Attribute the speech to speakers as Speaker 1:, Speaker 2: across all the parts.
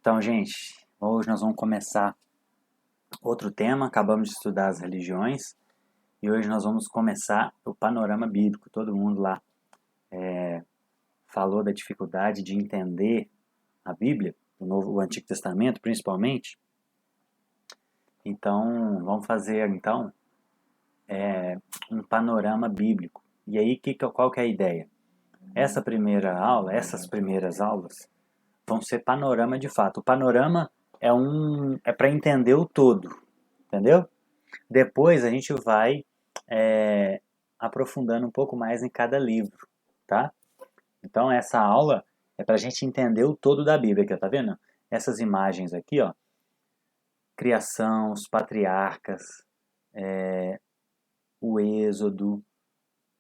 Speaker 1: Então, gente, hoje nós vamos começar outro tema. Acabamos de estudar as religiões e hoje nós vamos começar o panorama bíblico. Todo mundo lá falou da dificuldade de entender a Bíblia, o Antigo Testamento principalmente. Então, vamos fazer um panorama bíblico. E aí, qual que é a ideia? Essas primeiras aulas vão ser panorama de fato. O panorama é para entender o todo, entendeu? Depois a gente vai aprofundando um pouco mais em cada livro, tá? Então essa aula é para a gente entender o todo da Bíblia, aqui, tá vendo? Essas imagens aqui, ó, criação, os patriarcas, o Êxodo,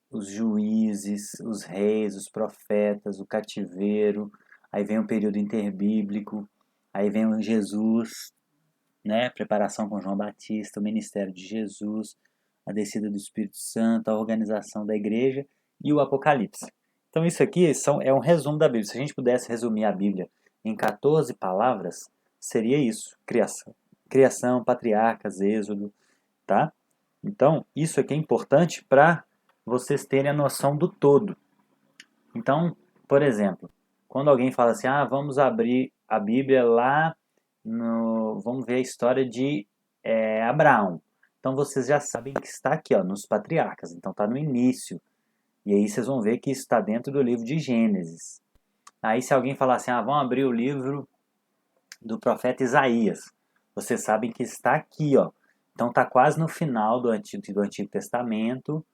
Speaker 1: os juízes, os reis, os profetas, o cativeiro, aí vem o período interbíblico, aí vem o Jesus, né? Preparação com João Batista, o ministério de Jesus, a descida do Espírito Santo, a organização da igreja e o Apocalipse. Então isso aqui é um resumo da Bíblia. Se a gente pudesse resumir a Bíblia em 14 palavras, seria isso: criação, patriarcas, Êxodo, tá? Então isso aqui é importante para vocês terem a noção do todo. Então, por exemplo, quando alguém fala assim, vamos abrir a Bíblia lá vamos ver a história de Abraão. Então vocês já sabem que está aqui, ó, nos patriarcas. Então está no início. E aí vocês vão ver que está dentro do livro de Gênesis. Aí se alguém falar assim, vamos abrir o livro do profeta Isaías. Vocês sabem que está aqui, ó. Então está quase no final do Antigo Testamento.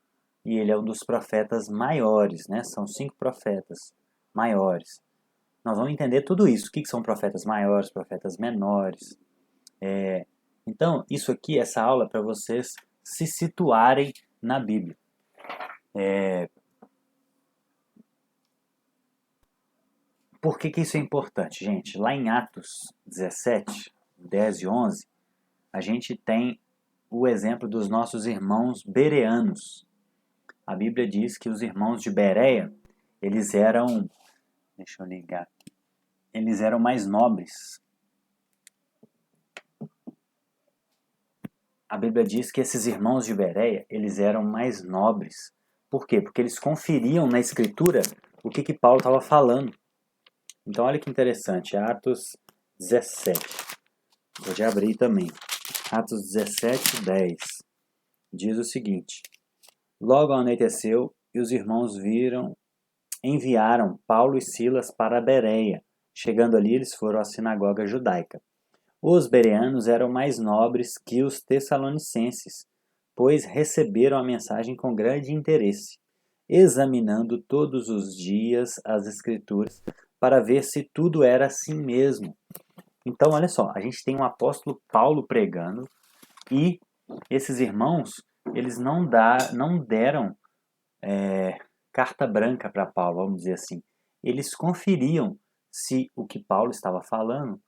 Speaker 1: E ele é um dos profetas maiores, né? São 5 profetas maiores. Nós vamos entender tudo isso. O que são profetas maiores, profetas menores. Então, isso aqui, essa aula é para vocês se situarem na Bíblia. Por que isso é importante, gente? Lá em Atos 17, 10 e 11, a gente tem o exemplo dos nossos irmãos bereanos. A Bíblia diz que os irmãos de Bereia, eles eram... Deixa eu ligar aqui. Eles eram mais nobres. A Bíblia diz que esses irmãos de Bereia, eles eram mais nobres. Por quê? Porque eles conferiam na Escritura o que Paulo estava falando. Então, olha que interessante. Atos 17. Vou já abrir também. Atos 17, 10. Diz o seguinte. Logo anoiteceu e os irmãos enviaram Paulo e Silas para Bereia. Chegando ali, eles foram à sinagoga judaica. Os bereanos eram mais nobres que os tessalonicenses, pois receberam a mensagem com grande interesse, examinando todos os dias as Escrituras para ver se tudo era assim mesmo. Então, olha só, a gente tem o apóstolo Paulo pregando e esses irmãos, eles não deram carta branca para Paulo, vamos dizer assim. Eles conferiam se o que Paulo estava falando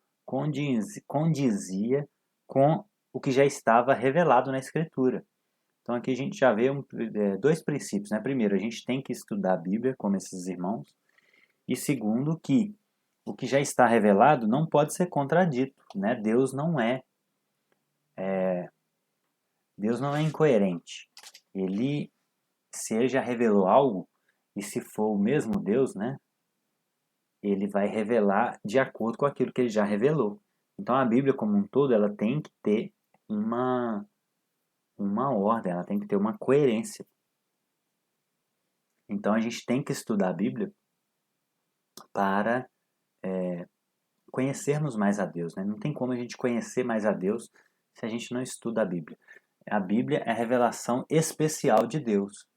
Speaker 1: condizia com o que já estava revelado na Escritura. Então aqui a gente já vê 2 princípios, né? Primeiro, a gente tem que estudar a Bíblia, como esses irmãos. E segundo, que o que já está revelado não pode ser contradito, né? Deus não é incoerente. Se ele já revelou algo, e se for o mesmo Deus, né? Ele vai revelar de acordo com aquilo que ele já revelou. Então a Bíblia como um todo, ela tem que ter uma ordem, ela tem que ter uma coerência. Então a gente tem que estudar a Bíblia para conhecermos mais a Deus, né? Não tem como a gente conhecer mais a Deus se a gente não estuda a Bíblia. A Bíblia é a revelação especial de Deus.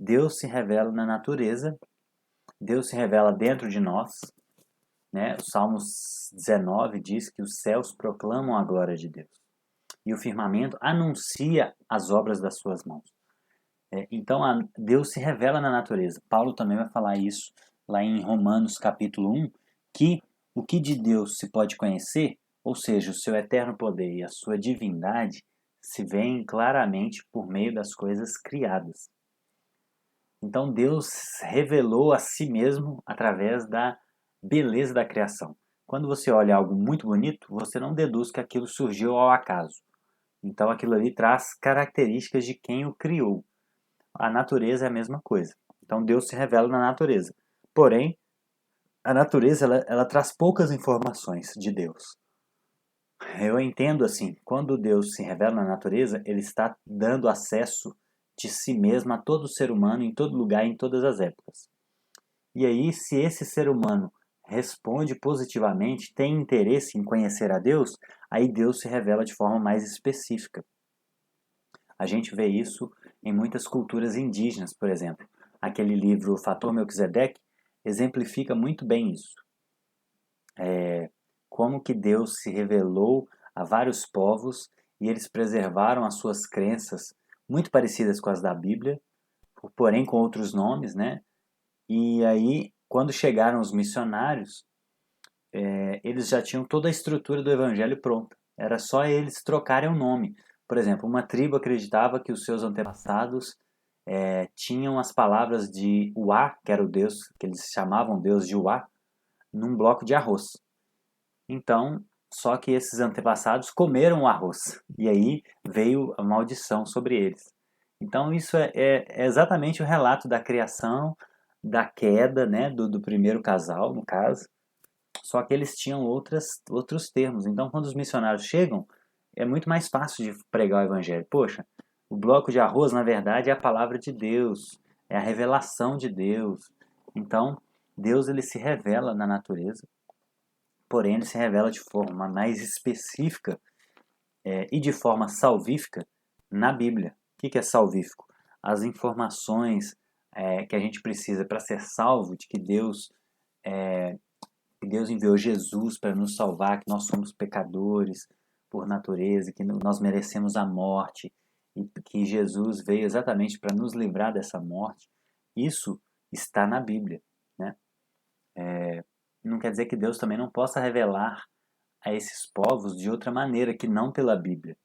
Speaker 1: Deus se revela na natureza, Deus se revela dentro de nós, né? O Salmos 19 diz que os céus proclamam a glória de Deus e o firmamento anuncia as obras das suas mãos. Então Deus se revela na natureza. Paulo também vai falar isso lá em Romanos capítulo 1, que o que de Deus se pode conhecer, ou seja, o seu eterno poder e a sua divindade, se veem claramente por meio das coisas criadas. Então Deus revelou a si mesmo através da beleza da criação. Quando você olha algo muito bonito, você não deduz que aquilo surgiu ao acaso. Então aquilo ali traz características de quem o criou. A natureza é a mesma coisa. Então Deus se revela na natureza. Porém, a natureza ela traz poucas informações de Deus. Eu entendo assim, quando Deus se revela na natureza, ele está dando acesso de si mesmo a todo ser humano, em todo lugar, em todas as épocas. E aí, se esse ser humano responde positivamente, tem interesse em conhecer a Deus, aí Deus se revela de forma mais específica. A gente vê isso em muitas culturas indígenas, por exemplo. Aquele livro Fator Melquisedeque exemplifica muito bem isso. Como que Deus se revelou a vários povos e eles preservaram as suas crenças muito parecidas com as da Bíblia, porém com outros nomes, né? E aí, quando chegaram os missionários, eles já tinham toda a estrutura do evangelho pronta. Era só eles trocarem o nome. Por exemplo, uma tribo acreditava que os seus antepassados tinham as palavras de Uá, que era o Deus, que eles chamavam Deus de Uá, num bloco de arroz. Então, só que esses antepassados comeram o arroz. E aí veio a maldição sobre eles. Então, isso é exatamente o relato da criação, da queda, né, do primeiro casal, no caso. Só que eles tinham outros termos. Então, quando os missionários chegam, é muito mais fácil de pregar o evangelho. Poxa, o bloco de arroz, na verdade, é a palavra de Deus, é a revelação de Deus. Então, Deus ele se revela na natureza, porém ele se revela de forma mais específica e de forma salvífica na Bíblia. O que é salvífico? As informações que a gente precisa para ser salvo, de que Deus enviou Jesus para nos salvar, que nós somos pecadores por natureza, que nós merecemos a morte e que Jesus veio exatamente para nos livrar dessa morte. Isso está na Bíblia, né? Não quer dizer que Deus também não possa revelar a esses povos de outra maneira que não pela Bíblia.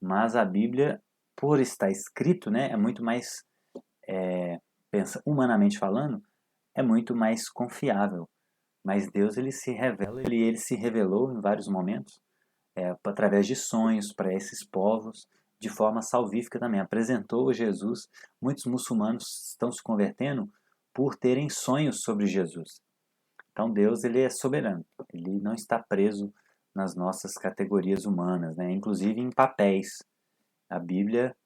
Speaker 1: Mas a Bíblia, por estar escrito, né, é muito mais, humanamente falando, é muito mais confiável. Mas Deus ele se revela, ele se revelou em vários momentos, através de sonhos para esses povos, de forma salvífica também. Apresentou Jesus. Muitos muçulmanos estão se convertendo por terem sonhos sobre Jesus. Então Deus ele é soberano. Ele não está preso nas nossas categorias humanas, né? Inclusive em papéis. A Bíblia,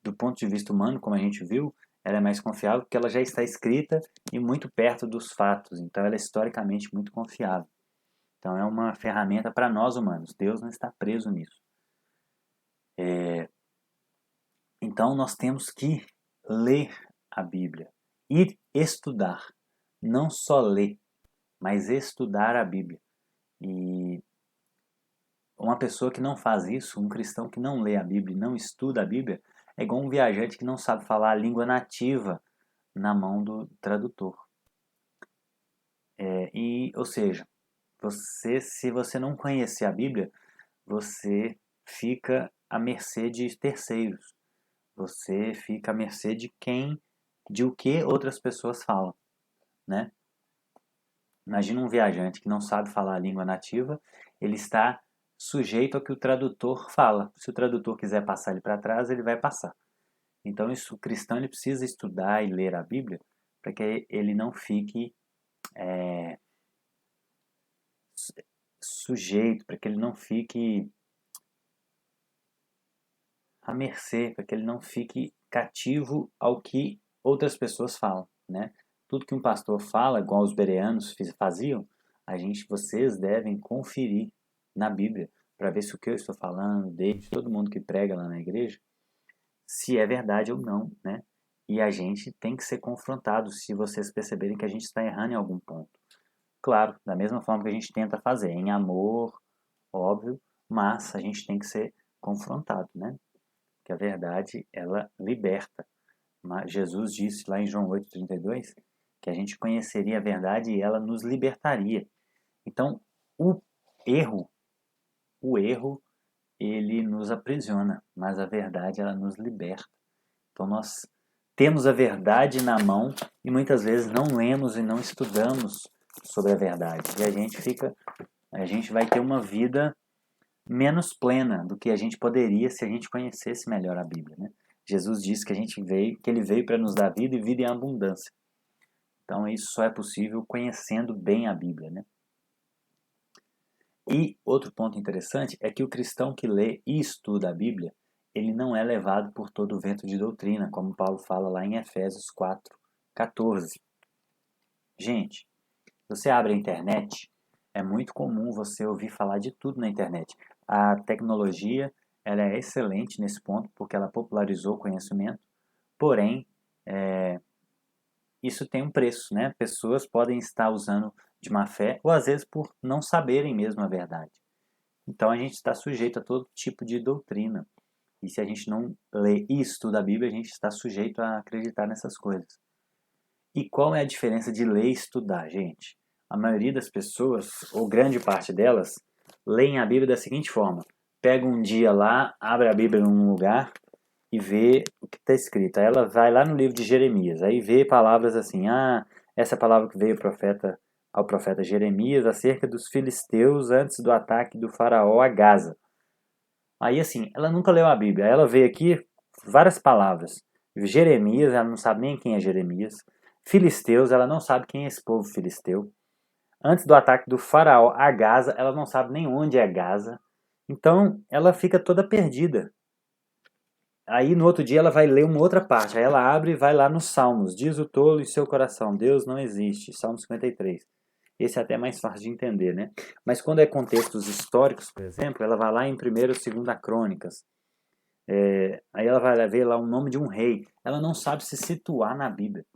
Speaker 1: do ponto de vista humano, como a gente viu, ela é mais confiável porque ela já está escrita e muito perto dos fatos. Então ela é historicamente muito confiável. Então é uma ferramenta para nós humanos. Deus não está preso nisso. Então nós temos que ler a Bíblia e estudar. Não só ler, mas estudar a Bíblia. E uma pessoa que não faz isso, um cristão que não lê a Bíblia e não estuda a Bíblia, é igual um viajante que não sabe falar a língua nativa na mão do tradutor. Ou seja, se você não conhecer a Bíblia, você fica à mercê de terceiros. Você fica à mercê de o que outras pessoas falam, né? Imagina um viajante que não sabe falar a língua nativa, ele está sujeito ao que o tradutor fala. Se o tradutor quiser passar ele para trás, ele vai passar. Então, isso, o cristão ele precisa estudar e ler a Bíblia para que ele não fique sujeito, para que ele não fique à mercê, para que ele não fique cativo ao que outras pessoas falam, né? Tudo que um pastor fala, igual os bereanos faziam, vocês devem conferir na Bíblia para ver se o que eu estou falando, desde todo mundo que prega lá na igreja, se é verdade ou não, né? E a gente tem que ser confrontado se vocês perceberem que a gente está errando em algum ponto. Claro, da mesma forma que a gente tenta fazer, em amor, óbvio, mas a gente tem que ser confrontado, né? Que a verdade, ela liberta. Mas Jesus disse lá em João 8,32 que a gente conheceria a verdade e ela nos libertaria. Então, o erro, o erro, ele nos aprisiona, mas a verdade, ela nos liberta. Então, nós temos a verdade na mão e muitas vezes não lemos e não estudamos sobre a verdade. E a gente vai ter uma vida menos plena do que a gente poderia se a gente conhecesse melhor a Bíblia, né? Jesus disse que ele veio para nos dar vida e vida em abundância. Então isso só é possível conhecendo bem a Bíblia, né? E outro ponto interessante é que o cristão que lê e estuda a Bíblia, ele não é levado por todo o vento de doutrina, como Paulo fala lá em Efésios 4:14. Gente, você abre a internet, é muito comum você ouvir falar de tudo na internet. A tecnologia, ela é excelente nesse ponto, porque ela popularizou o conhecimento, porém, isso tem um preço, né? Pessoas podem estar usando de má fé, ou às vezes por não saberem mesmo a verdade. Então a gente está sujeito a todo tipo de doutrina. E se a gente não lê e estuda a Bíblia, a gente está sujeito a acreditar nessas coisas. E qual é a diferença de ler e estudar, gente? A maioria das pessoas, ou grande parte delas, leem a Bíblia da seguinte forma: pega um dia lá, abre a Bíblia num lugar e vê o que está escrito. Aí ela vai lá no livro de Jeremias, aí vê palavras assim: essa palavra que veio ao profeta Jeremias acerca dos filisteus antes do ataque do faraó a Gaza. Aí assim, ela nunca leu a Bíblia. Aí ela vê aqui várias palavras. Jeremias, ela não sabe nem quem é Jeremias. Filisteus, ela não sabe quem é esse povo filisteu. Antes do ataque do faraó a Gaza, ela não sabe nem onde é Gaza. Então, ela fica toda perdida. Aí, no outro dia, ela vai ler uma outra parte. Aí ela abre e vai lá nos Salmos. Diz o tolo em seu coração, Deus não existe. Salmo 53. Esse é até mais fácil de entender, né? Mas quando é contextos históricos, por exemplo, ela vai lá em 1º e 2ª Crônicas. Aí ela vai ver lá o nome de um rei. Ela não sabe se situar na Bíblia.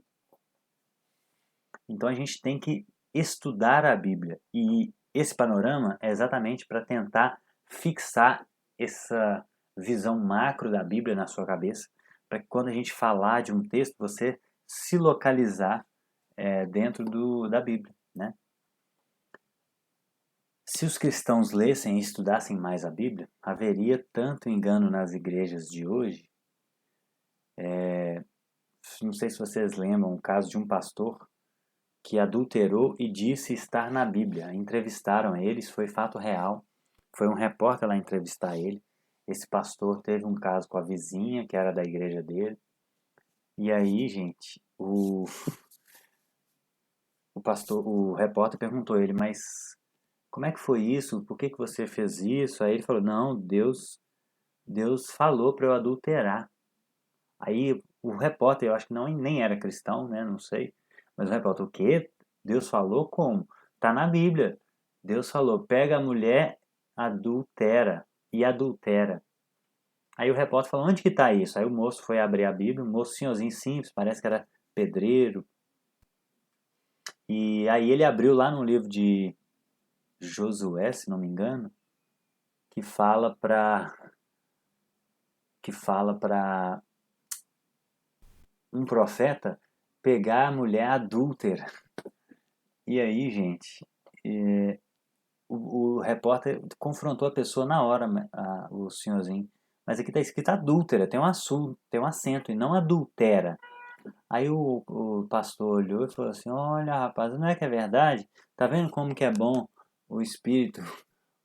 Speaker 1: Então a gente tem que estudar a Bíblia. E esse panorama é exatamente para tentar fixar essa visão macro da Bíblia na sua cabeça, para que quando a gente falar de um texto, você se localizar dentro da Bíblia, né? Se os cristãos lessem e estudassem mais a Bíblia, haveria tanto engano nas igrejas de hoje. Não sei se vocês lembram o caso de um pastor que adulterou e disse estar na Bíblia. Entrevistaram ele, isso foi fato real. Foi um repórter lá entrevistar ele. Esse pastor teve um caso com a vizinha, que era da igreja dele. E aí, gente, o repórter perguntou a ele, mas como é que foi isso? Por que você fez isso? Aí ele falou, não, Deus falou para eu adulterar. Aí o repórter, eu acho que nem era cristão, né? Não sei. Mas o repórter, o quê? Deus falou como? Tá na Bíblia. Deus falou, pega a mulher, adultera e adultera. Aí o repórter falou, onde que tá isso? Aí o moço foi abrir a Bíblia, um moço senhorzinho simples, parece que era pedreiro. E aí ele abriu lá no livro de Josué, se não me engano, que fala para um profeta pegar a mulher adúltera. E aí, gente, o repórter confrontou a pessoa na hora, o senhorzinho. Mas aqui está escrito adúltera, tem um acento, e não adultera. Aí o pastor olhou e falou assim, olha rapaz, não é que é verdade? Tá vendo como que é bom o Espírito?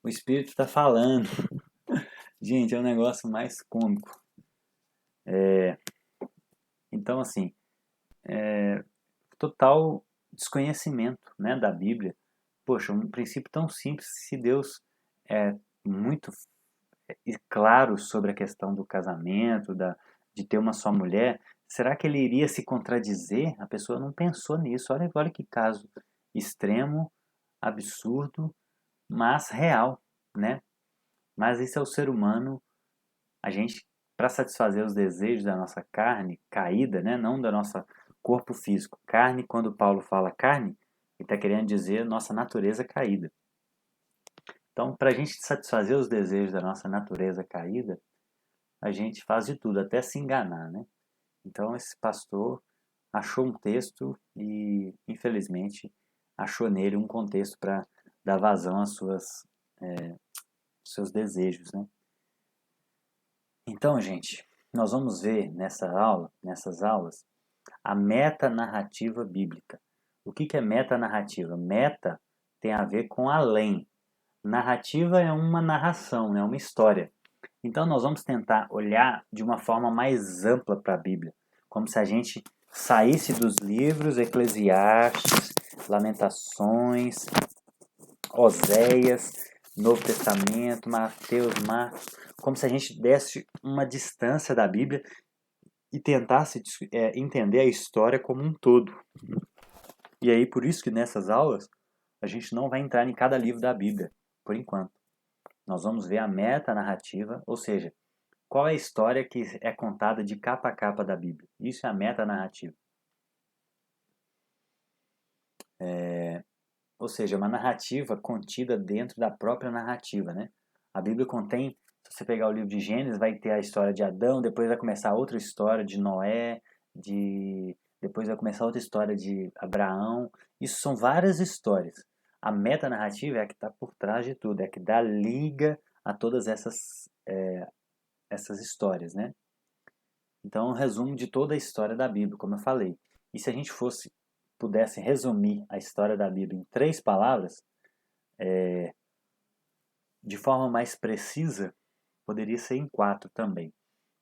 Speaker 1: O Espírito está falando. Gente, é um negócio mais cômico. Então, assim, total desconhecimento, né, da Bíblia. Poxa, um princípio tão simples, se Deus é muito claro sobre a questão do casamento, de ter uma só mulher, será que ele iria se contradizer? A pessoa não pensou nisso. Olha que caso extremo, absurdo, mas real, né? Mas esse é o ser humano, a gente, para satisfazer os desejos da nossa carne caída, né? Não da nossa corpo físico. Carne, quando Paulo fala carne, ele está querendo dizer nossa natureza caída. Então, para a gente satisfazer os desejos da nossa natureza caída, a gente faz de tudo, até se enganar, né? Então, esse pastor achou um texto e, infelizmente, achou nele um contexto para dar vazão às seus desejos, né? Então, gente, nós vamos ver nessas aulas, a metanarrativa bíblica. O que é metanarrativa? Meta tem a ver com além. Narrativa é uma narração, é uma história. Então nós vamos tentar olhar de uma forma mais ampla para a Bíblia, como se a gente saísse dos livros Eclesiastes, Lamentações, Oséias, Novo Testamento, Mateus, Marcos, como se a gente desse uma distância da Bíblia e tentasse entender a história como um todo. E aí, por isso que nessas aulas, a gente não vai entrar em cada livro da Bíblia, por enquanto. Nós vamos ver a metanarrativa, ou seja, qual é a história que é contada de capa a capa da Bíblia. Isso é a metanarrativa. Ou seja, uma narrativa contida dentro da própria narrativa, né? A Bíblia contém, se você pegar o livro de Gênesis, vai ter a história de Adão, depois vai começar outra história de Noé, depois vai começar outra história de Abraão. Isso são várias histórias. A metanarrativa é a que está por trás de tudo, é a que dá liga a todas essas histórias, né? Então, é um resumo de toda a história da Bíblia, como eu falei. E se a gente pudesse resumir a história da Bíblia em 3 palavras, de forma mais precisa, poderia ser em 4 também.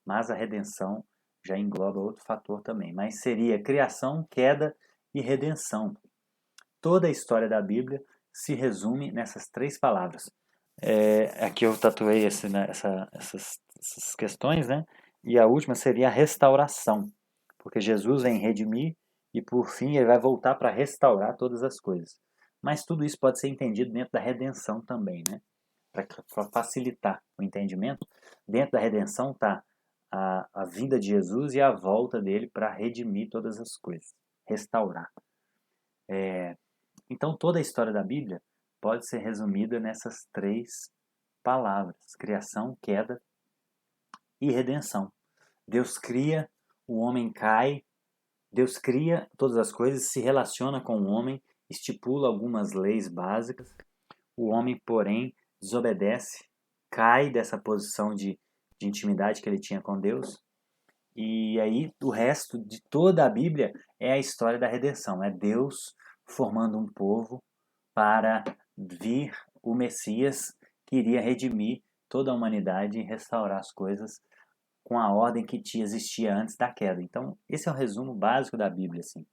Speaker 1: Mas a redenção já engloba outro fator também. Mas seria criação, queda e redenção. Toda a história da Bíblia se resume nessas 3 palavras. Aqui eu tatuei essas questões, né? E a última seria a restauração. Porque Jesus vem redimir e, por fim, ele vai voltar para restaurar todas as coisas. Mas tudo isso pode ser entendido dentro da redenção também, né? Para facilitar o entendimento, dentro da redenção está a vinda de Jesus e a volta dele para redimir todas as coisas, restaurar. Então, toda a história da Bíblia pode ser resumida nessas 3 palavras: criação, queda e redenção. Deus cria, o homem cai, Deus cria todas as coisas, se relaciona com o homem, estipula algumas leis básicas. O homem, porém, desobedece, cai dessa posição de intimidade que ele tinha com Deus. E aí, o resto de toda a Bíblia é a história da redenção. É Deus formando um povo para vir o Messias que iria redimir toda a humanidade e restaurar as coisas com a ordem que existia antes da queda. Então, esse é o resumo básico da Bíblia, assim.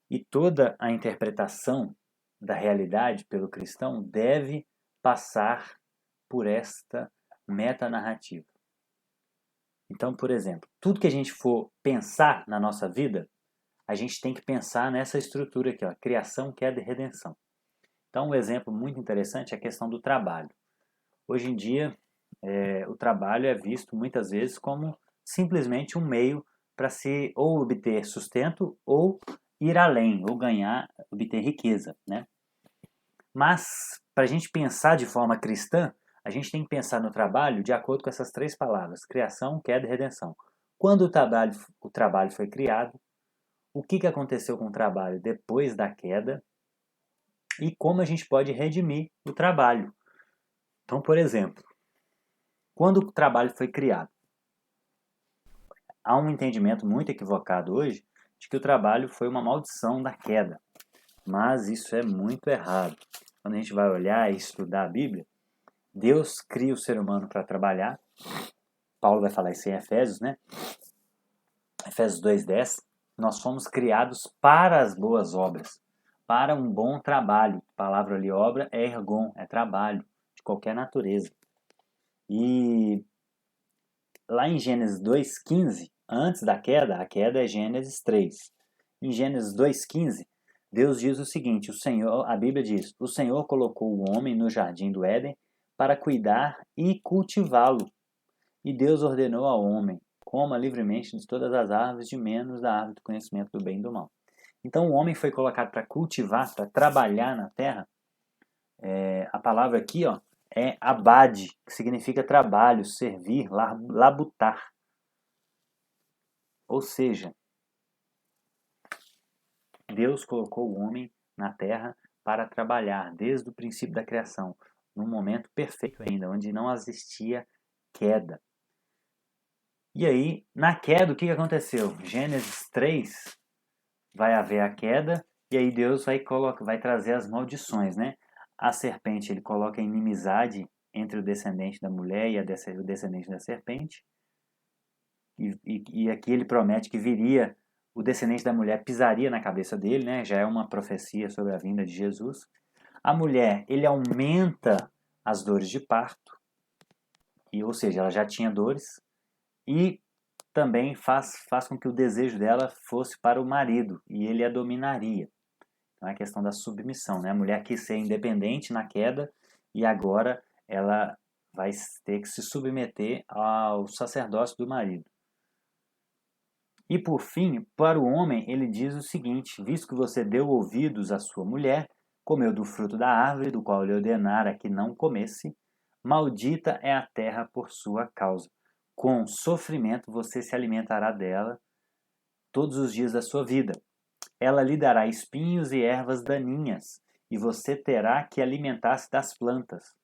Speaker 1: E toda a interpretação da realidade pelo cristão deve passar por esta metanarrativa. Então, por exemplo, tudo que a gente for pensar na nossa vida, a gente tem que pensar nessa estrutura aqui, ó, criação, queda e redenção. Então, um exemplo muito interessante é a questão do trabalho. Hoje em dia, o trabalho é visto muitas vezes como simplesmente um meio para se ou obter sustento ou ir além, ou obter riqueza, né? Mas, para a gente pensar de forma cristã, a gente tem que pensar no trabalho de acordo com essas 3 palavras: criação, queda e redenção. Quando o trabalho foi criado, o que aconteceu com o trabalho depois da queda e como a gente pode redimir o trabalho. Então, por exemplo, quando o trabalho foi criado, há um entendimento muito equivocado hoje de que o trabalho foi uma maldição da queda. Mas isso é muito errado. Quando a gente vai olhar e estudar a Bíblia, Deus cria o ser humano para trabalhar. Paulo vai falar isso em Efésios, né? Efésios 2:10. Nós fomos criados para as boas obras, para um bom trabalho. A palavra ali, obra, é ergon, é trabalho, de qualquer natureza. E lá em Gênesis 2:15, antes da queda, a queda é Gênesis 3. Em Gênesis 2:15, Deus diz o seguinte: a Bíblia diz: o Senhor colocou o homem no jardim do Éden para cuidar e cultivá-lo. E Deus ordenou ao homem: coma livremente de todas as árvores, de menos da árvore do conhecimento do bem e do mal. Então o homem foi colocado para cultivar, para trabalhar na terra. A palavra aqui, ó, é abade, que significa trabalho, servir, labutar. Ou seja, Deus colocou o homem na terra para trabalhar desde o princípio da criação, num momento perfeito ainda, onde não existia queda. E aí, na queda, o que aconteceu? Gênesis 3 vai haver a queda, e aí Deus vai trazer as maldições, né? A serpente, ele coloca a inimizade entre o descendente da mulher e o descendente da serpente, e aqui ele promete que viria, o descendente da mulher pisaria na cabeça dele, né? Já é uma profecia sobre a vinda de Jesus. A mulher, ele aumenta as dores de parto, ou seja, ela já tinha dores, e também faz com que o desejo dela fosse para o marido, e ele a dominaria. Então é a questão da submissão, né? A mulher quis ser independente na queda, e agora ela vai ter que se submeter ao sacerdócio do marido. E por fim, para o homem, ele diz o seguinte: visto que você deu ouvidos à sua mulher, comeu do fruto da árvore, do qual lhe ordenara que não comesse, maldita é a terra por sua causa. Com sofrimento você se alimentará dela todos os dias da sua vida. Ela lhe dará espinhos e ervas daninhas, e você terá que alimentar-se das plantas.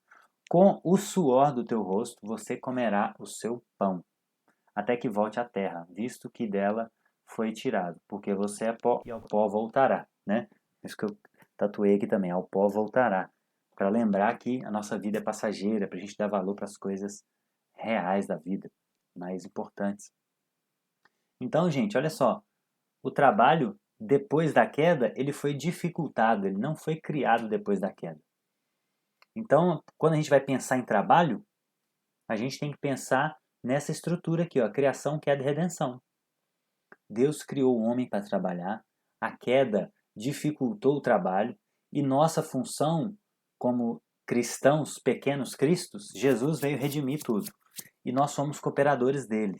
Speaker 1: Com o suor do teu rosto você comerá o seu pão, até que volte à terra, visto que dela foi tirado, porque você é pó e ao pó voltará, né? Isso que eu tatuei aqui também, ao pó voltará, para lembrar que a nossa vida é passageira, para a gente dar valor para as coisas reais da vida, mais importantes. Então, gente, olha só, o trabalho depois da queda, ele foi dificultado, ele não foi criado depois da queda. Então, quando a gente vai pensar em trabalho, a gente tem que pensar nessa estrutura aqui, ó, criação, queda e redenção. Deus criou o homem para trabalhar, a queda dificultou o trabalho e nossa função como cristãos, pequenos cristos, Jesus veio redimir tudo. E nós somos cooperadores dele.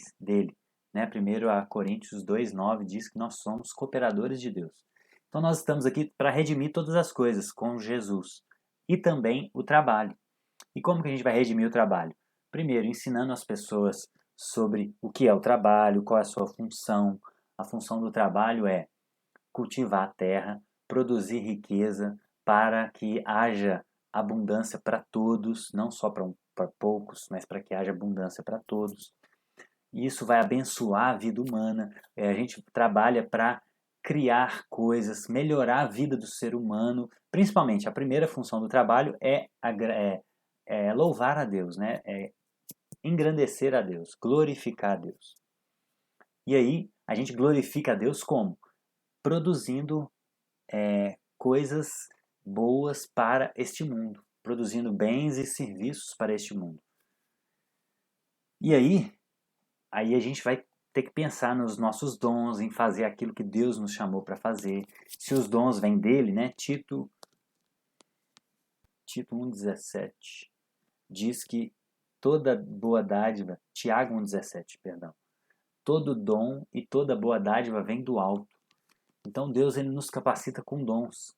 Speaker 1: Né? 1 Coríntios 2,9 diz que nós somos cooperadores de Deus. Então nós estamos aqui para redimir todas as coisas com Jesus. E também o trabalho. E como que a gente vai redimir o trabalho? Primeiro, ensinando as pessoas sobre o que é o trabalho, qual é a sua função. A função do trabalho é cultivar a terra, produzir riqueza para que haja abundância para todos, não só para poucos, mas para que haja abundância para todos. E isso vai abençoar a vida humana. A gente trabalha para criar coisas, melhorar a vida do ser humano. Principalmente, a primeira função do trabalho é louvar a Deus, né? É engrandecer a Deus, glorificar a Deus. E aí, a gente glorifica a Deus como? Produzindo coisas boas para este mundo, produzindo bens e serviços para este mundo. E aí a gente vai ter que pensar nos nossos dons, em fazer aquilo que Deus nos chamou para fazer. Se os dons vêm dele, né? Tito 1,17 diz que toda boa dádiva, Tiago 1,17, perdão, todo dom e toda boa dádiva vem do alto. Então Deus ele nos capacita com dons.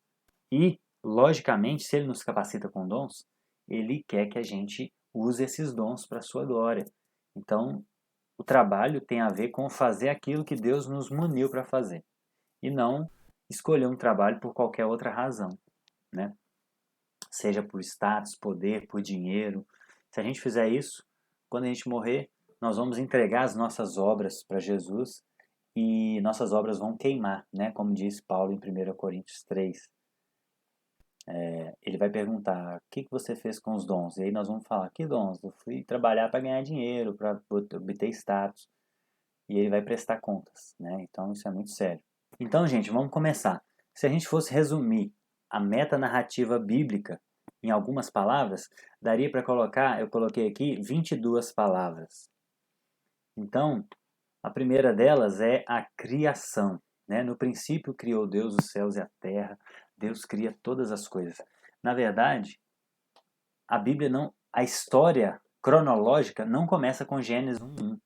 Speaker 1: E, logicamente, se ele nos capacita com dons, ele quer que a gente use esses dons para a sua glória. Então, o trabalho tem a ver com fazer aquilo que Deus nos muniu para fazer. E não escolher um trabalho por qualquer outra razão, né? Seja por status, poder, por dinheiro. Se a gente fizer isso, quando a gente morrer, nós vamos entregar as nossas obras para Jesus e nossas obras vão queimar, né? Como diz Paulo em 1 Coríntios 3. Ele vai perguntar, o que você fez com os dons? E aí nós vamos falar, que dons? Eu fui trabalhar para ganhar dinheiro, para obter status. E ele vai prestar contas, né? Então isso é muito sério. Então, gente, vamos começar. Se a gente fosse resumir a metanarrativa bíblica em algumas palavras, daria para colocar, eu coloquei aqui 22 palavras. Então, a primeira delas é a criação. Né? No princípio criou Deus os céus e a terra. Deus cria todas as coisas. Na verdade, a Bíblia não, a história cronológica não começa com Gênesis 1:1.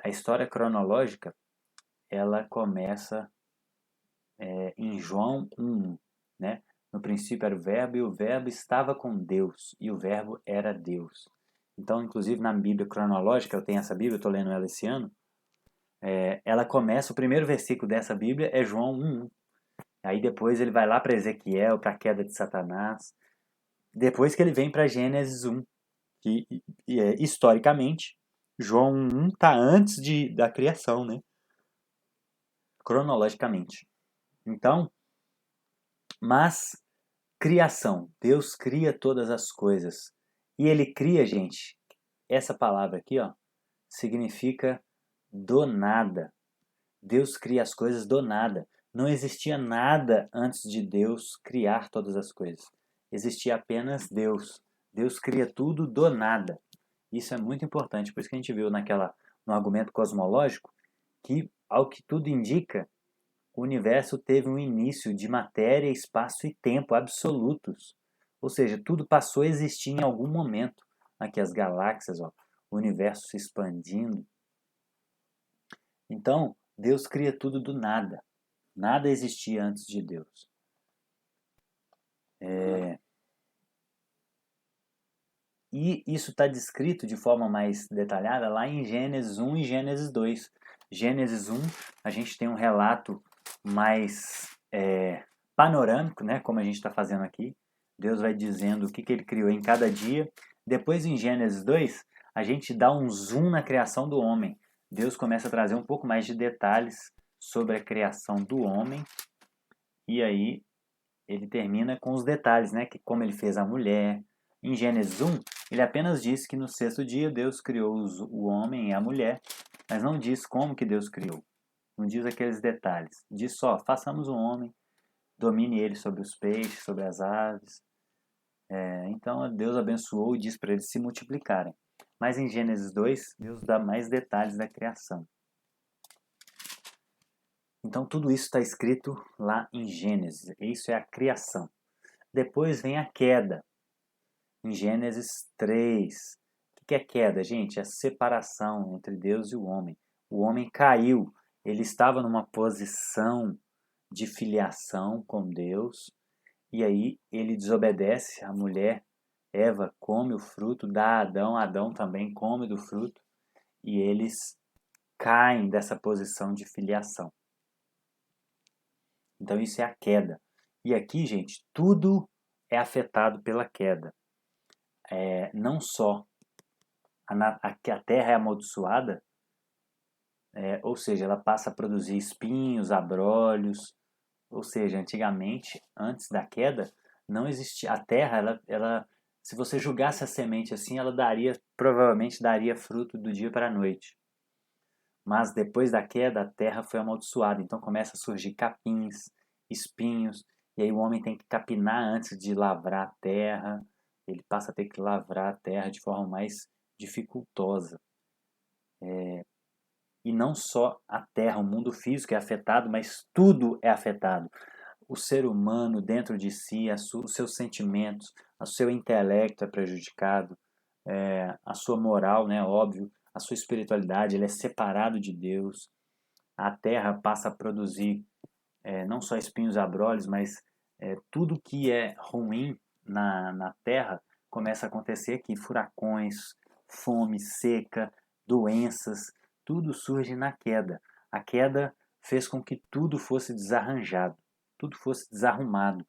Speaker 1: A história cronológica ela começa em João 1:1, né? No princípio era o verbo e o verbo estava com Deus e o verbo era Deus. Então, inclusive na Bíblia cronológica, eu tenho essa Bíblia, eu estou lendo ela esse ano, ela começa, o primeiro versículo dessa Bíblia é João 1:1. Aí depois ele vai lá para Ezequiel, para a queda de Satanás. Depois que ele vem para Gênesis 1, que historicamente João 1 está antes da criação, né? cronologicamente. Então, mas criação, Deus cria todas as coisas. E Ele cria, gente, essa palavra aqui, ó, significa do nada. Deus cria as coisas do nada. Não existia nada antes de Deus criar todas as coisas. Existia apenas Deus. Deus cria tudo do nada. Isso é muito importante. Por isso que a gente viu no argumento cosmológico que, ao que tudo indica, o universo teve um início de matéria, espaço e tempo absolutos. Ou seja, tudo passou a existir em algum momento. Aqui as galáxias, ó, o universo se expandindo. Então, Deus cria tudo do nada. Nada existia antes de Deus. E isso está descrito de forma mais detalhada lá em Gênesis 1 e Gênesis 2. Gênesis 1, a gente tem um relato mais panorâmico, né, como a gente está fazendo aqui. Deus vai dizendo o que Ele criou em cada dia. Depois, em Gênesis 2, a gente dá um zoom na criação do homem. Deus começa a trazer um pouco mais de detalhes sobre a criação do homem. E aí, ele termina com os detalhes, né, que como ele fez a mulher. Em Gênesis 1, ele apenas diz que no sexto dia Deus criou o homem e a mulher, mas não diz como que Deus criou. Não diz aqueles detalhes. Diz só, façamos um homem, domine ele sobre os peixes, sobre as aves. Então Deus abençoou e diz para eles se multiplicarem. Mas em Gênesis 2, Deus dá mais detalhes da criação. Então tudo isso está escrito lá em Gênesis. Isso é a criação. Depois vem a queda. Em Gênesis 3. O que é queda, gente? É a separação entre Deus e o homem. O homem caiu. Ele estava numa posição de filiação com Deus. E aí ele desobedece. A mulher, Eva, come o fruto, dá a Adão. Adão também come do fruto. E eles caem dessa posição de filiação. Então isso é a queda. E aqui, gente, tudo é afetado pela queda. Não só a terra é amaldiçoada, ou seja, ela passa a produzir espinhos, abrolhos, ou seja, antigamente, antes da queda, não existia a terra, se você jogasse a semente assim, ela provavelmente daria fruto do dia para a noite. Mas depois da queda, a terra foi amaldiçoada, então começa a surgir capins, espinhos, e aí o homem tem que capinar antes de lavrar a terra, ele passa a ter que lavrar a terra de forma mais dificultosa. E não só a terra, o mundo físico é afetado, mas tudo é afetado. O ser humano dentro de si, os seus sentimentos, o seu intelecto é prejudicado, a sua moral, né, óbvio, a sua espiritualidade, ele é separado de Deus. A terra passa a produzir não só espinhos e abrolhos, mas tudo que é ruim na terra começa a acontecer aqui. Furacões, fome, seca, doenças, tudo surge na queda. A queda fez com que tudo fosse desarranjado, tudo fosse desarrumado.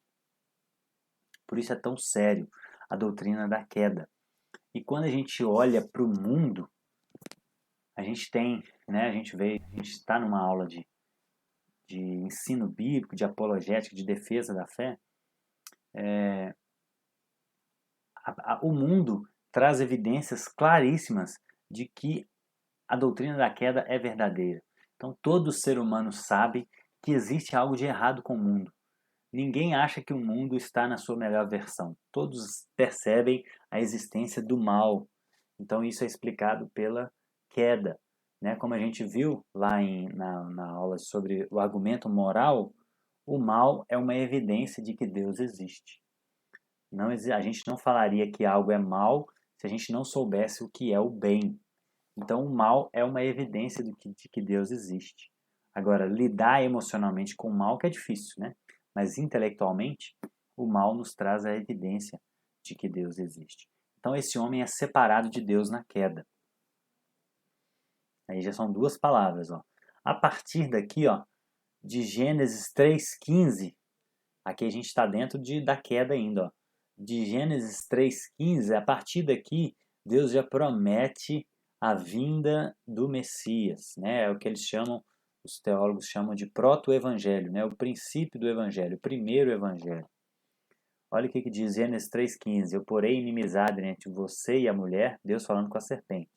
Speaker 1: Por isso é tão sério a doutrina da queda. E quando a gente olha para o mundo, a gente tem, né, a gente está numa aula de ensino bíblico, de apologética, de defesa da fé. O mundo traz evidências claríssimas de que a doutrina da queda é verdadeira. Então todo ser humano sabe que existe algo de errado com o mundo. Ninguém acha que o mundo está na sua melhor versão. Todos percebem a existência do mal. Então isso é explicado pela queda. Né? Como a gente viu lá na aula sobre o argumento moral, o mal é uma evidência de que Deus existe. A gente não falaria que algo é mal se a gente não soubesse o que é o bem. Então, o mal é uma evidência de que Deus existe. Agora, lidar emocionalmente com o mal que é difícil, né? Mas intelectualmente, o mal nos traz a evidência de que Deus existe. Então, esse homem é separado de Deus na queda. Aí já são duas palavras, ó. A partir daqui, ó, de Gênesis 3,15, aqui a gente está dentro da queda ainda, ó. De Gênesis 3,15, a partir daqui, Deus já promete a vinda do Messias, né? É o que eles chamam os teólogos chamam de proto-evangelho, né? O princípio do evangelho, o primeiro evangelho. Olha o que diz Gênesis 3,15. Eu porei inimizade entre você e a mulher, Deus falando com a serpente,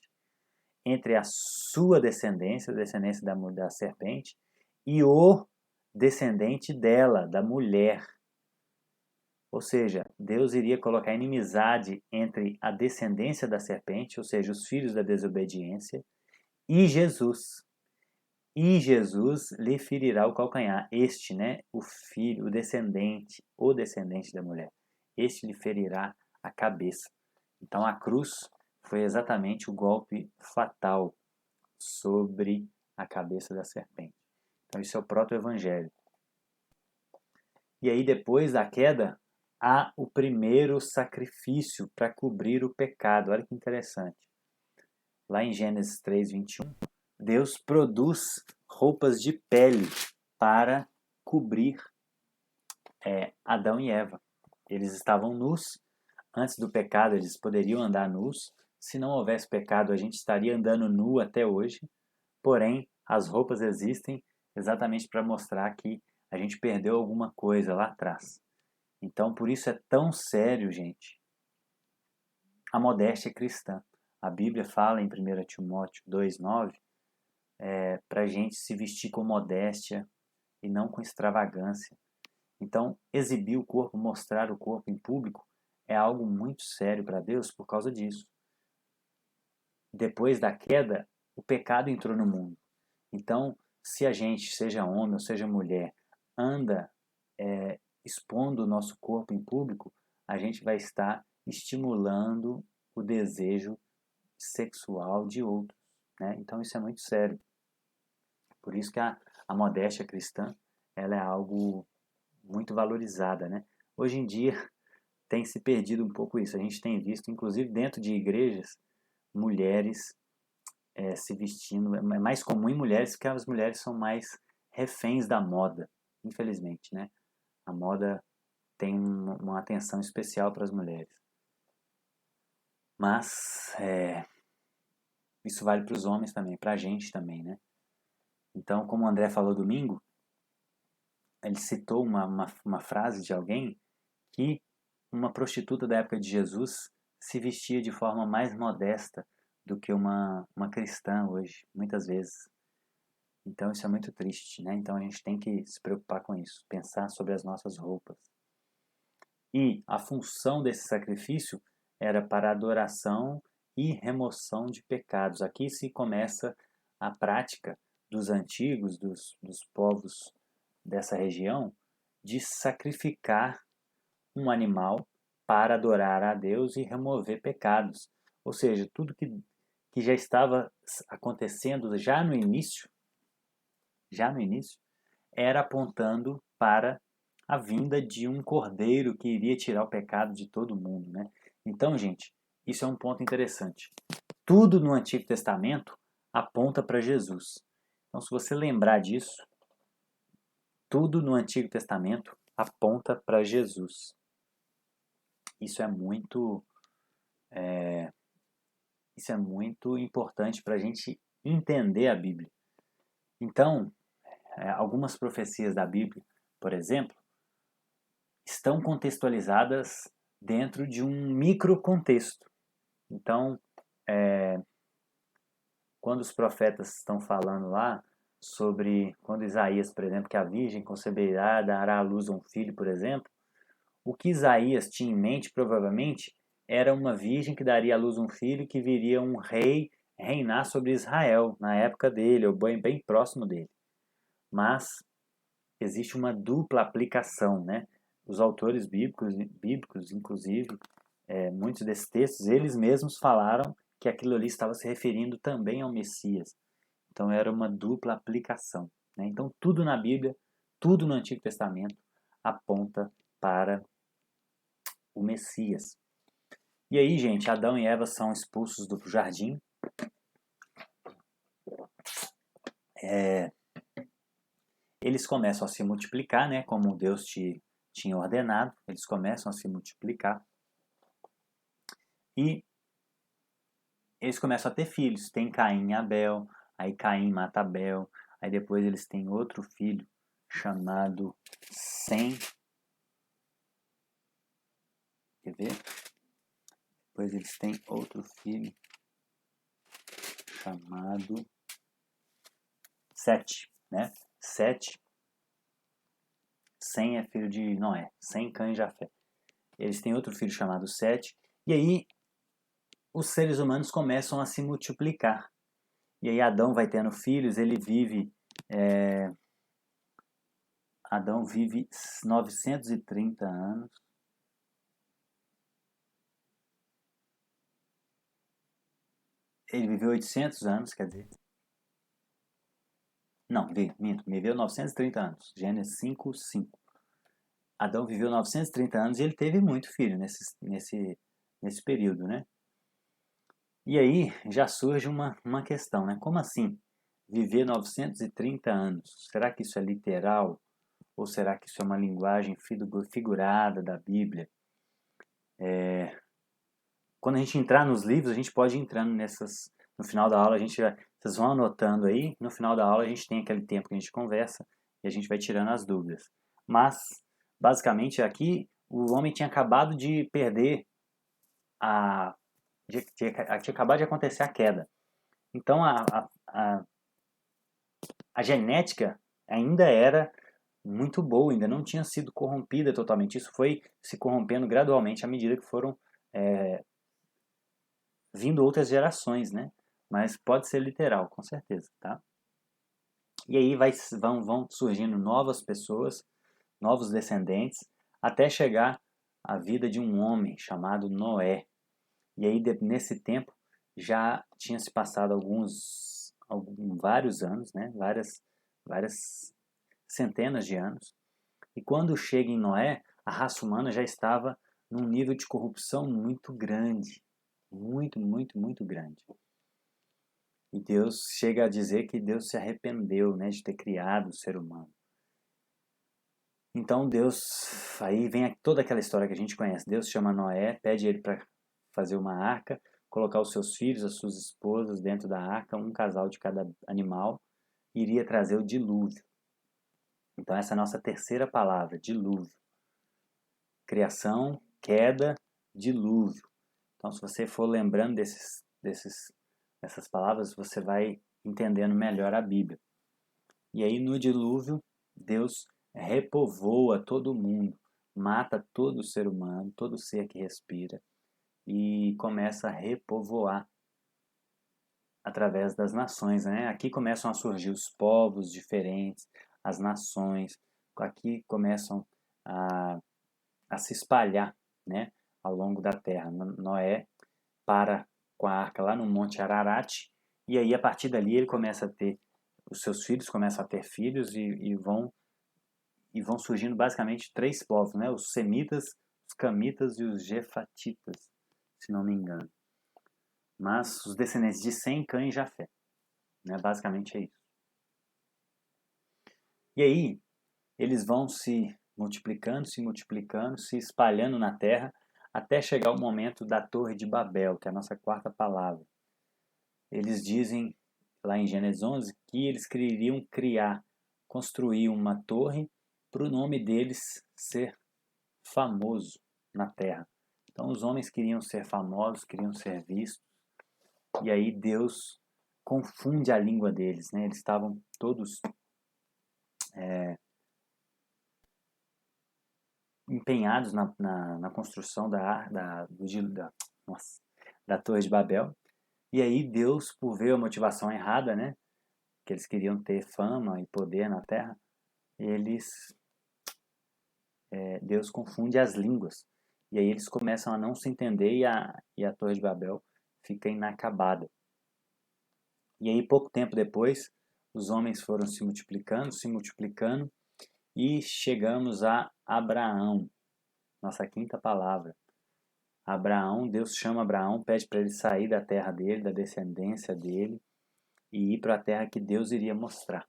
Speaker 1: entre a sua descendência, a descendência da serpente, e o descendente dela, da mulher. Ou seja, Deus iria colocar inimizade entre a descendência da serpente, ou seja, os filhos da desobediência, e Jesus. E Jesus lhe ferirá o calcanhar. Este, né, o filho, o descendente da mulher. Este lhe ferirá a cabeça. Então a cruz foi exatamente o golpe fatal sobre a cabeça da serpente. Então isso é o proto-evangelho. E aí depois da queda, há o primeiro sacrifício para cobrir o pecado. Olha que interessante. Lá em Gênesis 3:21, Deus produz roupas de pele para cobrir Adão e Eva. Eles estavam nus. Antes do pecado, eles poderiam andar nus. Se não houvesse pecado, a gente estaria andando nu até hoje. Porém, as roupas existem exatamente para mostrar que a gente perdeu alguma coisa lá atrás. Então, por isso é tão sério, gente, a modéstia cristã. A Bíblia fala em 1 Timóteo 2,9 para a gente se vestir com modéstia e não com extravagância. Então, exibir o corpo, mostrar o corpo em público é algo muito sério para Deus por causa disso. Depois da queda, o pecado entrou no mundo. Então, se a gente, seja homem ou seja mulher, anda expondo o nosso corpo em público, a gente vai estar estimulando o desejo sexual de outros, né? Então isso é muito sério. Por isso que a modéstia cristã ela é algo muito valorizada, né? Hoje em dia tem se perdido um pouco isso. A gente tem visto, inclusive dentro de igrejas, mulheres se vestindo. É mais comum em mulheres, porque as mulheres são mais reféns da moda, infelizmente, né? A moda tem uma atenção especial para as mulheres. Mas isso vale para os homens também, para a gente também, né? Então, como o André falou domingo, ele citou uma frase de alguém que uma prostituta da época de Jesus se vestia de forma mais modesta do que uma cristã hoje, muitas vezes. Então isso é muito triste, né? Então a gente tem que se preocupar com isso, pensar sobre as nossas roupas. E a função desse sacrifício era para adoração e remoção de pecados. Aqui se começa a prática dos antigos, dos povos dessa região, de sacrificar um animal para adorar a Deus e remover pecados. Ou seja, tudo que já estava acontecendo já no início, era apontando para a vinda de um cordeiro que iria tirar o pecado de todo mundo, né? Então, gente, isso é um ponto interessante. Tudo no Antigo Testamento aponta para Jesus. Então, se você lembrar disso, tudo no Antigo Testamento aponta para Jesus. Isso é muito importante para a gente entender a Bíblia. Então, algumas profecias da Bíblia, por exemplo, estão contextualizadas dentro de um microcontexto. Então, quando os profetas estão falando lá sobre, quando Isaías, por exemplo, que a virgem conceberá, dará à luz a um filho, por exemplo, o que Isaías tinha em mente, provavelmente, era uma virgem que daria à luz um filho que viria um rei reinar sobre Israel, na época dele, ou bem próximo dele. Mas existe uma dupla aplicação, né? Os autores bíblicos inclusive, muitos desses textos, eles mesmos falaram que aquilo ali estava se referindo também ao Messias. Então era uma dupla aplicação, né? Então tudo na Bíblia, tudo no Antigo Testamento aponta para o Messias. E aí, gente, Adão e Eva são expulsos do jardim. Eles começam a se multiplicar, né? Como Deus tinha ordenado. Eles começam a se multiplicar. E eles começam a ter filhos. Tem Caim e Abel. Aí Caim mata Abel. Aí depois eles têm outro filho chamado Sem. Quer ver? Depois eles têm outro filho chamado Sete, né? Sete. Sem é filho de Noé. Sem, Cã e Jafé. Eles têm outro filho chamado Sete. E aí os seres humanos começam a se multiplicar. E aí Adão vai tendo filhos, ele vive... Adão vive 930 anos. Ele viveu 800 anos, quer dizer... Não, minto, viveu 930 anos. Gênesis 5, 5. Adão viveu 930 anos e ele teve muito filho nesse período, né? E aí já surge uma questão, né? Como assim viver 930 anos? Será que isso é literal? Ou será que isso é uma linguagem figurada da Bíblia? Quando a gente entrar nos livros, a gente pode ir entrando nessas... No final da aula, vocês vão anotando aí. No final da aula, a gente tem aquele tempo que a gente conversa e a gente vai tirando as dúvidas. Mas, basicamente, aqui, o homem tinha acabado de perder tinha acabado de acontecer a queda. Então, a genética ainda era muito boa, ainda não tinha sido corrompida totalmente. Isso foi se corrompendo gradualmente à medida que foram vindo outras gerações, né? Mas pode ser literal, com certeza, tá? E aí vão surgindo novas pessoas, novos descendentes, até chegar à vida de um homem chamado Noé. E aí, nesse tempo, já tinha se passado vários anos, né? Várias centenas de anos. E quando chega em Noé, a raça humana já estava num nível de corrupção muito grande. Muito, muito, muito grande. E Deus chega a dizer que Deus se arrependeu, né, de ter criado o ser humano. Então Deus, aí vem toda aquela história que a gente conhece. Deus chama Noé, pede ele para fazer uma arca, colocar os seus filhos, as suas esposas dentro da arca, um casal de cada animal, e iria trazer o dilúvio. Então essa é a nossa terceira palavra, dilúvio. Criação, queda, dilúvio. Então se você for lembrando dessas palavras, você vai entendendo melhor a Bíblia. E aí no dilúvio, Deus repovoa todo mundo, mata todo ser humano, todo ser que respira, e começa a repovoar através das nações, né? Aqui começam a surgir os povos diferentes, as nações, aqui começam a se espalhar, né? Ao longo da terra. Noé para com a arca lá no Monte Ararat, e aí a partir dali ele começa a ter, os seus filhos começam a ter filhos e vão surgindo basicamente três povos, né? Os semitas, os camitas e os jefatitas, se não me engano. Mas os descendentes de Sem, Cã e Jafé, né? Basicamente é isso. E aí eles vão se multiplicando, se espalhando na terra, até chegar o momento da Torre de Babel, que é a nossa quarta palavra. Eles dizem lá em Gênesis 11 que eles queriam construir uma torre para o nome deles ser famoso na terra. Então os homens queriam ser famosos, queriam ser vistos, e aí Deus confunde a língua deles, né? Eles estavam todos empenhados na construção da Torre de Babel, e aí Deus, por ver a motivação errada, né? Que eles queriam ter fama e poder na terra, Deus confunde as línguas. E aí eles começam a não se entender e a Torre de Babel fica inacabada. E aí pouco tempo depois, os homens foram se multiplicando e chegamos a Abraão, nossa quinta palavra. Abraão, Deus chama Abraão, pede para ele sair da terra dele, da descendência dele e ir para a terra que Deus iria mostrar.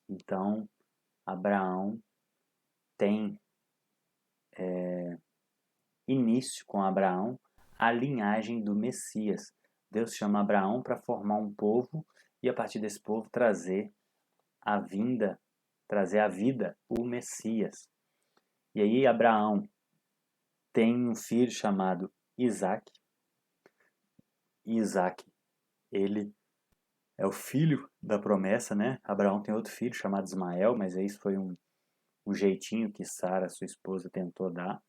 Speaker 1: Então, Abraão tem início com Abraão a linhagem do Messias. Deus chama Abraão para formar um povo e a partir desse povo trazer a vinda, trazer à vida o Messias. E aí Abraão tem um filho chamado Isaac. E Isaac, ele é o filho da promessa, né? Abraão tem outro filho chamado Ismael, mas isso foi um jeitinho que Sara, sua esposa, tentou dar.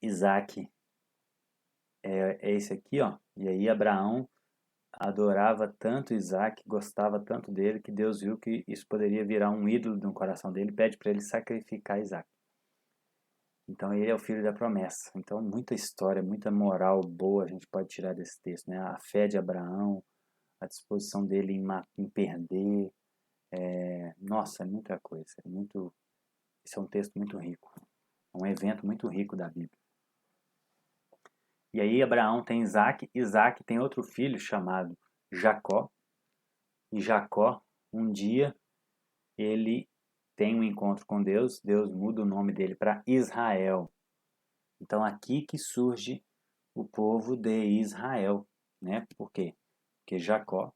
Speaker 1: Isaac é esse aqui, ó. E aí Abraão adorava tanto Isaac, gostava tanto dele, que Deus viu que isso poderia virar um ídolo no coração dele, pede para ele sacrificar Isaac. Então ele é o filho da promessa. Então muita história, muita moral boa a gente pode tirar desse texto, né? A fé de Abraão, a disposição dele em perder, nossa, é muita coisa. Esse é um texto muito rico, é um evento muito rico da Bíblia. E aí Abraão tem Isaac, Isaac tem outro filho chamado Jacó, e Jacó, um dia, ele tem um encontro com Deus, Deus muda o nome dele para Israel. Então aqui que surge o povo de Israel, né? Por quê? Porque Jacó,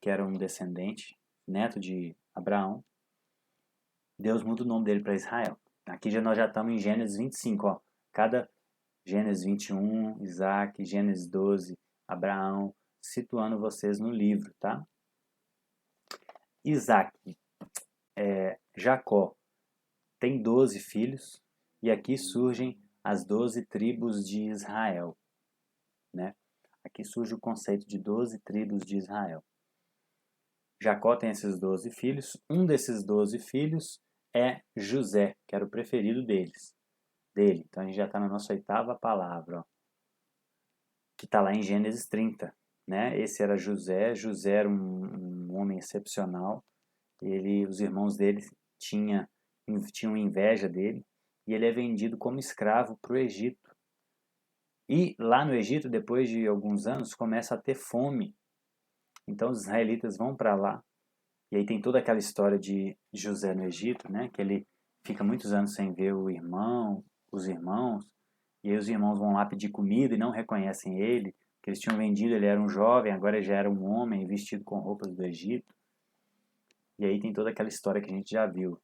Speaker 1: que era um descendente, neto de Abraão, Deus muda o nome dele para Israel. Aqui nós já estamos em Gênesis 25, ó. Cada Gênesis 21, Isaac, Gênesis 12, Abraão, situando vocês no livro, tá? Isaac, Jacó, tem 12 filhos, e aqui surgem as 12 tribos de Israel, né? Aqui surge o conceito de 12 tribos de Israel. Jacó tem esses 12 filhos, um desses 12 filhos é José, que era o preferido dele. Então a gente já está na nossa oitava palavra, ó, que está lá em Gênesis 30. Né? Esse era José. José era um homem excepcional. Os irmãos dele tinham inveja dele, e ele é vendido como escravo para o Egito. E lá no Egito, depois de alguns anos, começa a ter fome. Então os israelitas vão para lá. E aí tem toda aquela história de José no Egito, né? Que ele fica muitos anos sem ver os irmãos, e aí os irmãos vão lá pedir comida e não reconhecem ele, que eles tinham vendido, ele era um jovem, agora ele já era um homem vestido com roupas do Egito. E aí tem toda aquela história que a gente já viu,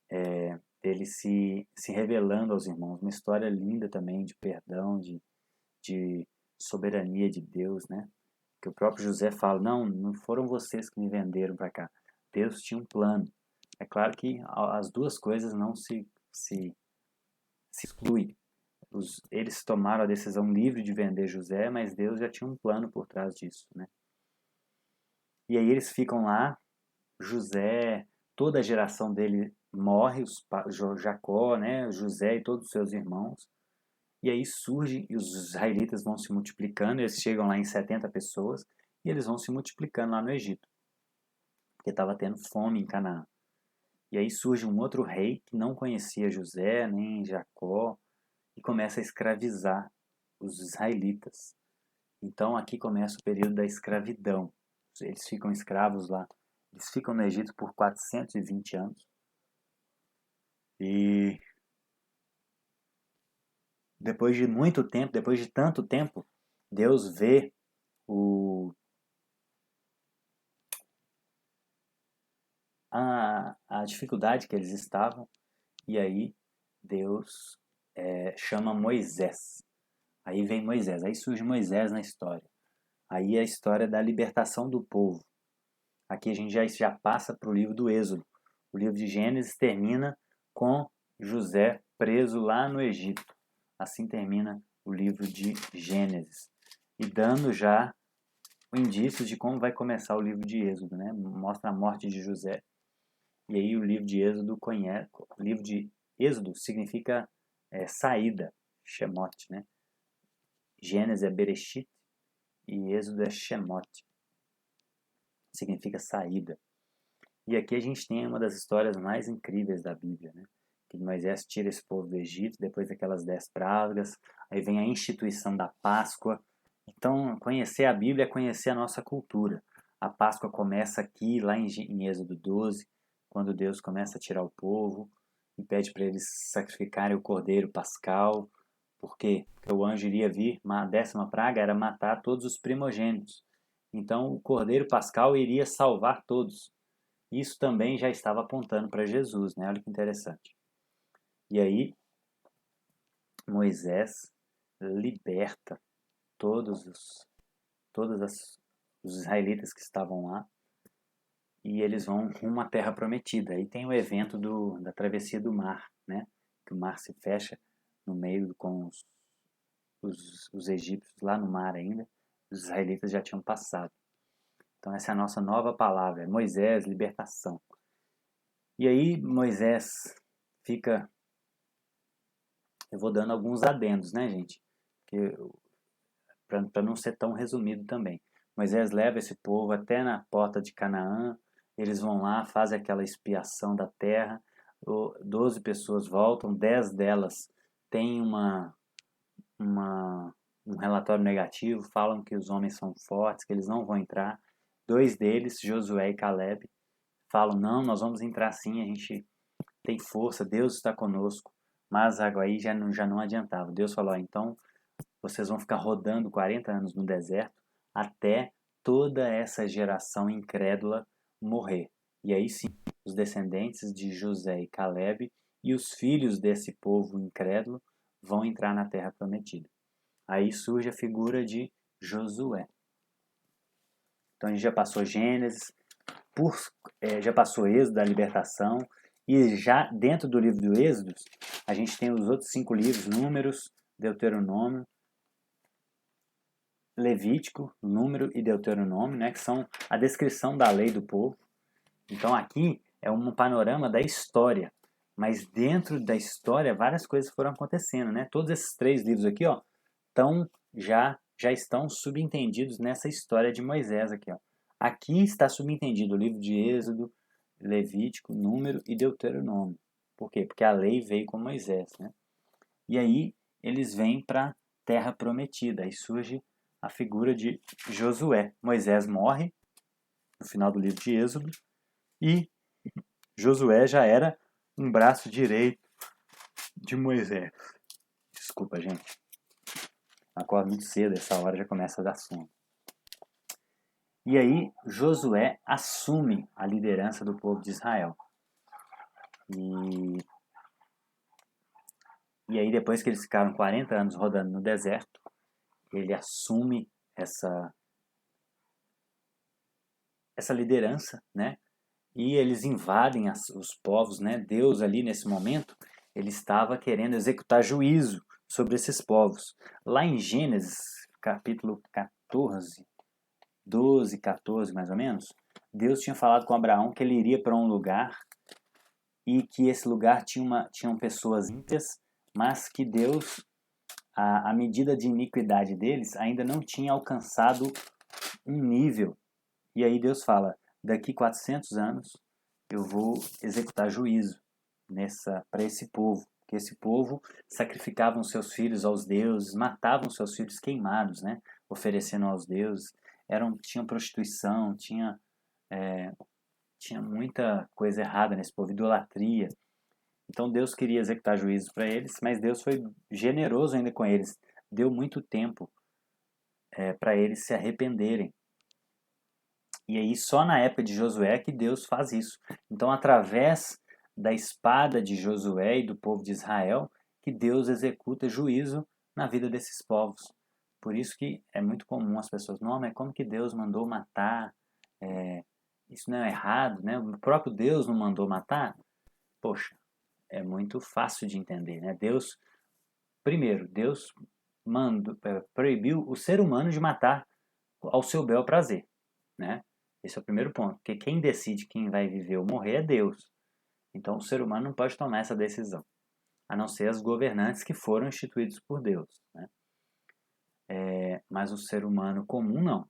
Speaker 1: ele se revelando aos irmãos, uma história linda também de perdão, de soberania de Deus, né? Que o próprio José fala, não foram vocês que me venderam para cá, Deus tinha um plano. É claro que as duas coisas não se excluem. Eles tomaram a decisão livre de vender José, mas Deus já tinha um plano por trás disso, né? E aí eles ficam lá, José, toda a geração dele morre, Jacó, né, José e todos os seus irmãos. E aí surge, e os israelitas vão se multiplicando, eles chegam lá em 70 pessoas, e eles vão se multiplicando lá no Egito, porque estava tendo fome em Canaã. E aí surge um outro rei que não conhecia José, nem Jacó, e começa a escravizar os israelitas. Então aqui começa o período da escravidão. Eles ficam escravos lá. Eles ficam no Egito por 420 anos. E depois de muito tempo, depois de tanto tempo, Deus vê a dificuldade que eles estavam, e aí Deus chama Moisés. Aí vem Moisés, aí surge Moisés na história. Aí é a história da libertação do povo. Aqui a gente já passa para o livro do Êxodo. O livro de Gênesis termina com José preso lá no Egito. Assim termina o livro de Gênesis. E dando já indícios de como vai começar o livro de Êxodo, né? Mostra a morte de José. E aí o livro de Êxodo conhece. O livro de Êxodo significa saída, Shemot, né? Gênesis é Bereshit e Êxodo é Shemot. Significa saída. E aqui a gente tem uma das histórias mais incríveis da Bíblia, né? Que Moisés tira esse povo do Egito, depois daquelas 10 pragas, aí vem a instituição da Páscoa. Então, conhecer a Bíblia é conhecer a nossa cultura. A Páscoa começa aqui, lá em Êxodo 12, quando Deus começa a tirar o povo e pede para eles sacrificarem o cordeiro pascal. Por quê? Porque o anjo iria vir, a 10ª praga era matar todos os primogênitos. Então o Cordeiro Pascal iria salvar todos. Isso também já estava apontando para Jesus, né? Olha que interessante. E aí Moisés liberta os israelitas que estavam lá e eles vão rumo à Terra Prometida. Aí tem o evento da travessia do mar, né? Que o mar se fecha no meio com os egípcios lá no mar ainda. Os israelitas já tinham passado. Então essa é a nossa nova palavra, Moisés, libertação. E aí Moisés fica... Eu vou dando alguns adendos, né, gente? Para não ser tão resumido também. Moisés leva esse povo até na porta de Canaã, eles vão lá, fazem aquela expiação da terra, 12 pessoas voltam, 10 delas têm um relatório negativo, falam que os homens são fortes, que eles não vão entrar. 2 deles, Josué e Caleb, falam, não, nós vamos entrar sim, a gente tem força, Deus está conosco. Mas aí já não adiantava. Deus falou, então vocês vão ficar rodando 40 anos no deserto até toda essa geração incrédula morrer. E aí sim, os descendentes de José e Caleb e os filhos desse povo incrédulo vão entrar na terra prometida. Aí surge a figura de Josué. Então a gente já passou Gênesis, já passou Êxodo, a libertação, e já dentro do livro do Êxodo, a gente tem os outros 5 livros, Números, Deuteronômio, Levítico, Número e Deuteronômio, né, que são a descrição da lei do povo. Então aqui é um panorama da história, mas dentro da história várias coisas foram acontecendo, né? Todos esses 3 livros aqui, ó, já estão subentendidos nessa história de Moisés aqui, ó. Aqui está subentendido o livro de Êxodo, Levítico, Número e Deuteronômio. Por quê? Porque a lei veio com Moisés, né? E aí eles vêm para a Terra Prometida. Aí surge a figura de Josué. Moisés morre no final do livro de Êxodo e Josué já era um braço direito de Moisés. Desculpa, gente. Acordo muito cedo, essa hora já começa a dar sono. E aí Josué assume a liderança do povo de Israel. E aí depois que eles ficaram 40 anos rodando no deserto, ele assume essa liderança, né? E eles invadem os povos, né? Deus ali nesse momento, ele estava querendo executar juízo sobre esses povos. Lá em Gênesis, capítulo 14, 12, 14 mais ou menos, Deus tinha falado com Abraão que ele iria para um lugar e que esse lugar tinham pessoas ímpias, mas que Deus, a medida de iniquidade deles ainda não tinha alcançado um nível. E aí Deus fala, daqui 400 anos eu vou executar juízo para esse povo. Porque esse povo sacrificavam seus filhos aos deuses, matavam seus filhos queimados, né? Oferecendo aos deuses. Tinha prostituição, tinha muita coisa errada nesse povo, idolatria. Então Deus queria executar juízo para eles, mas Deus foi generoso ainda com eles. Deu muito tempo para eles se arrependerem. E aí só na época de Josué que Deus faz isso. Então através da espada de Josué e do povo de Israel que Deus executa juízo na vida desses povos. Por isso que é muito comum as pessoas, não, mas como que Deus mandou matar? Isso não é errado, né? O próprio Deus não mandou matar? Poxa, é muito fácil de entender, né? Deus proibiu o ser humano de matar ao seu bel prazer, né? Esse é o primeiro ponto, porque quem decide quem vai viver ou morrer é Deus. Então o ser humano não pode tomar essa decisão, a não ser os governantes que foram instituídos por Deus, né? Mas o ser humano comum não.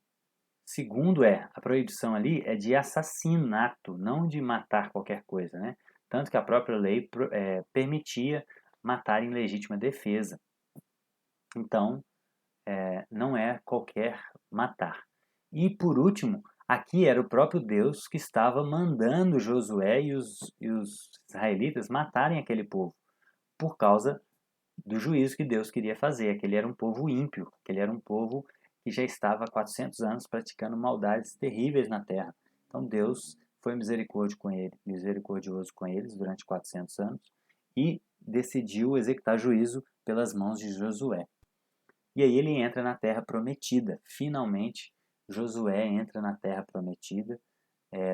Speaker 1: Segundo a proibição ali é de assassinato, não de matar qualquer coisa, né? Tanto que a própria lei permitia matar em legítima defesa. Então, não é qualquer matar. E por último, aqui era o próprio Deus que estava mandando Josué e os israelitas matarem aquele povo, por causa do juízo que Deus queria fazer. Aquele era um povo ímpio, aquele era um povo que já estava há 400 anos praticando maldades terríveis na terra. Então Deus foi misericordioso com eles durante 400 anos e decidiu executar juízo pelas mãos de Josué. E aí ele entra na terra prometida. Finalmente, Josué entra na terra prometida,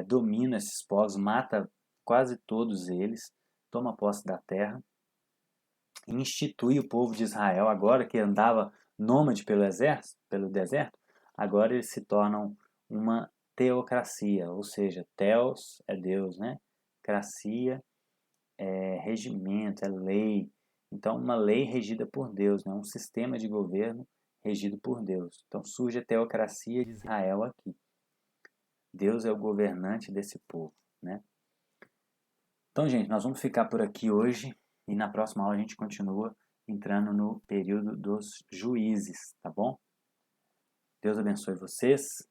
Speaker 1: domina esses povos, mata quase todos eles, toma posse da terra, institui o povo de Israel, agora que andava nômade pelo deserto, agora eles se tornam uma teocracia, ou seja, theos é Deus, né? Cracia é regimento, é lei. Então, uma lei regida por Deus, né? Um sistema de governo regido por Deus. Então, surge a teocracia de Israel aqui. Deus é o governante desse povo, né? Então, gente, nós vamos ficar por aqui hoje e na próxima aula a gente continua entrando no período dos juízes, tá bom? Deus abençoe vocês.